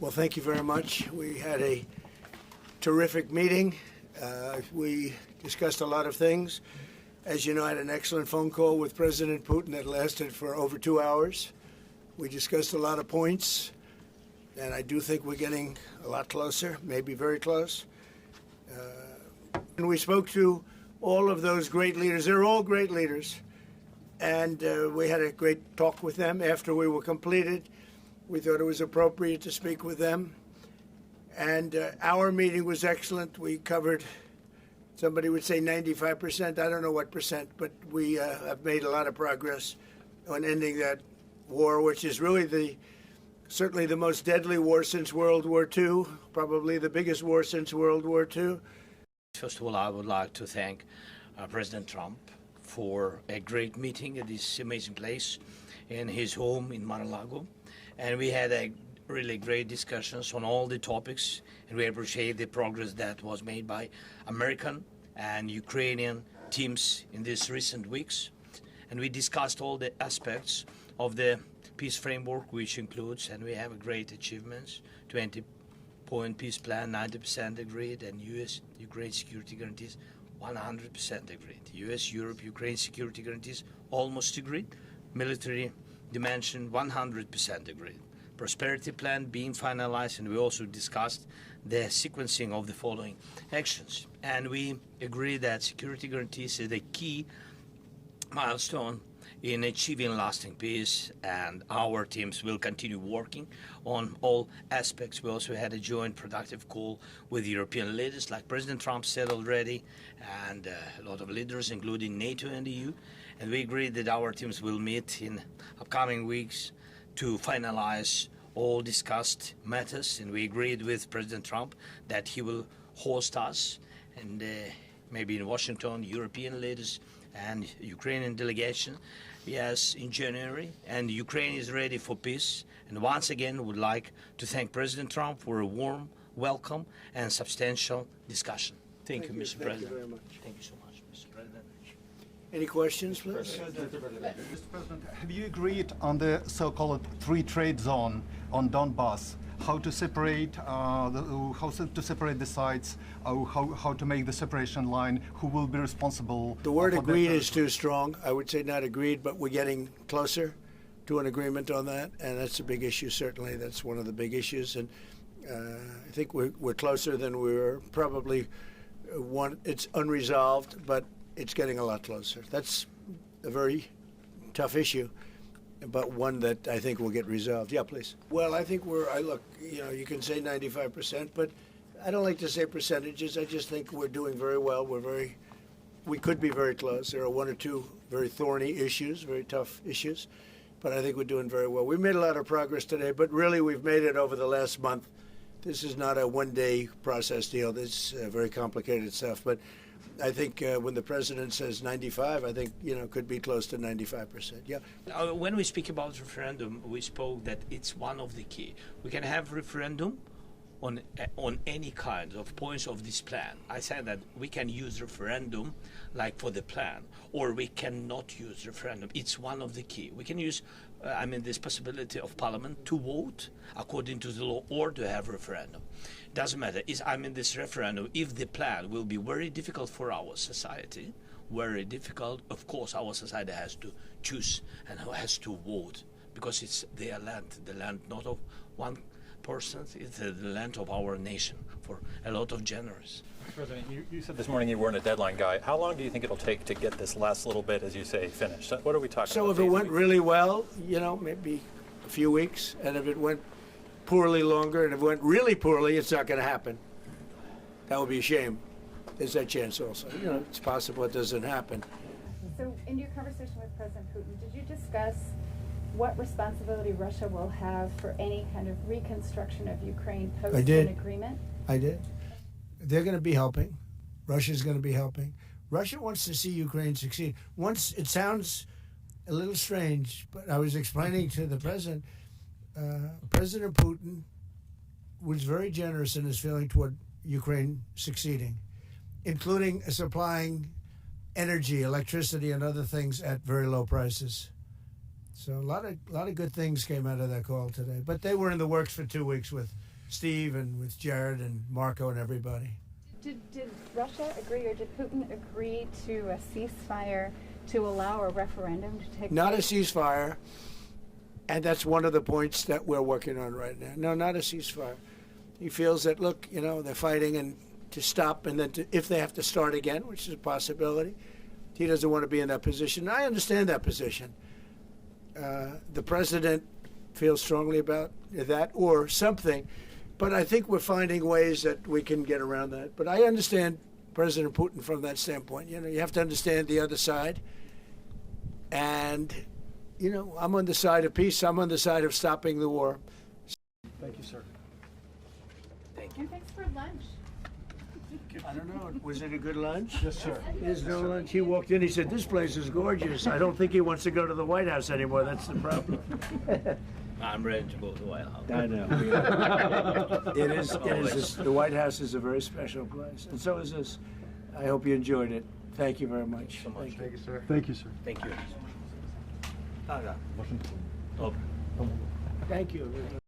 Well, thank you very much. We had a terrific meeting. We discussed a lot of things. As you know, I had an excellent phone call with President Putin that lasted for over 2 hours. We discussed a lot of points, and I do think we're getting a lot closer, maybe very close. And we spoke to all of those great leaders. They're all great leaders. And we had a great talk with them after we were completed. We thought it was appropriate to speak with them. And our meeting was excellent. We covered, somebody would say 95%. I don't know what percent, but we have made a lot of progress on ending that war, which is really certainly the most deadly war since World War II, probably the biggest war since World War II. First of all, I would like to thank President Trump for a great meeting at this amazing place in his home in Mar-a-Lago. And we had a really great discussions on all the topics, and we appreciate the progress that was made by American and Ukrainian teams in these recent weeks. And we discussed all the aspects of the peace framework, which includes, and we have great achievements, 20-point peace plan, 90% agreed, and U.S.-Ukraine security guarantees, 100% agreed. U.S.-Europe-Ukraine security guarantees, almost agreed. Military dimension, 100% agreed. Prosperity plan being finalized, and we also discussed the sequencing of the following actions. And we agree that security guarantees is the key milestone in achieving lasting peace, and our teams will continue working on all aspects. We also had a joint productive call with European leaders, like President Trump said already, and a lot of leaders, including NATO and the EU. And we agreed that our teams will meet in upcoming weeks to finalize all discussed matters. And we agreed with President Trump that he will host us, and maybe in Washington, European leaders and Ukrainian delegation, yes, in January. And Ukraine is ready for peace. And once again, would like to thank President Trump for a warm welcome and substantial discussion. Thank you, Mr. President. Thank you very much. Thank you so much, Mr. President. Any questions, please? Mr. President, have you agreed on the so-called free trade zone on Donbass? How to separate the sites? How to make the separation line? Who will be responsible? The word agreed is too strong. I would say not agreed, but we're getting closer to an agreement on that, and that's a big issue. Certainly, that's one of the big issues, and I think we're closer than we were probably. It's unresolved, but it's getting a lot closer. That's a very tough issue, but one that I think will get resolved. Yeah, please. Well, I think look, you can say 95%, but I don't like to say percentages. I just think we're doing very well. We could be very close. There are one or two very thorny issues, very tough issues, but I think we're doing very well. We made a lot of progress today, but really we've made it over the last month. This is not a one-day process deal. This is very complicated stuff, but I think when the president says 95, I think, could be close to 95%. Yeah. When we speak about referendum, we spoke that it's one of the key. We can have referendum on any kind of points of this plan. I said that we can use referendum like for the plan, or we cannot use referendum. It's one of the key. We can use, this possibility of parliament to vote according to the law or to have referendum. Doesn't matter. This referendum, if the plan will be very difficult for our society, very difficult, of course our society has to choose and has to vote, because it's their land, the land not of one person, it's the land of our nation for a lot of generations. President, you said this morning you weren't a deadline guy. How long do you think it'll take to get this last little bit, as you say, finished? What are we talking about? So if it went really well, maybe a few weeks, and if it went poorly longer, and if it went really poorly, it's not going to happen. That would be a shame. There's that chance also. It's possible it doesn't happen. So in your conversation with President Putin, did you discuss what responsibility Russia will have for any kind of reconstruction of Ukraine post an agreement? I did. They're going to be helping. Russia's going to be helping. Russia wants to see Ukraine succeed. Once, it sounds a little strange, but I was explaining to the president, President Putin was very generous in his feeling toward Ukraine succeeding, including supplying energy, electricity, and other things at very low prices. So a lot of good things came out of that call today. But they were in the works for 2 weeks with Steve and with Jared and Marco and everybody. Did Russia agree, or did Putin agree to a ceasefire to allow a referendum to take Not a place? ceasefire, and that's one of the points that we're working on right now. No, not a ceasefire. He feels that, look, you know, they're fighting and to stop, and then if they have to start again, which is a possibility, he doesn't want to be in that position. I understand that position. The president feels strongly about that or something, but I think we're finding ways that we can get around that. But I understand President Putin from that standpoint. You know, you have to understand the other side. And, you know, I'm on the side of peace. I'm on the side of stopping the war. Thank you, sir. Thank And thanks for lunch. I don't know. Was it a good lunch? Yes, sir. There's no lunch. He walked in. He said, "This place is gorgeous." I don't think he wants to go to the White House anymore. That's the problem. I'm ready to go to the White House. I know. It is. The White House is a very special place, and so is this. I hope you enjoyed it. Thank you very much. So much. Thank you, sir. Thank you, sir. Thank you. Thank you.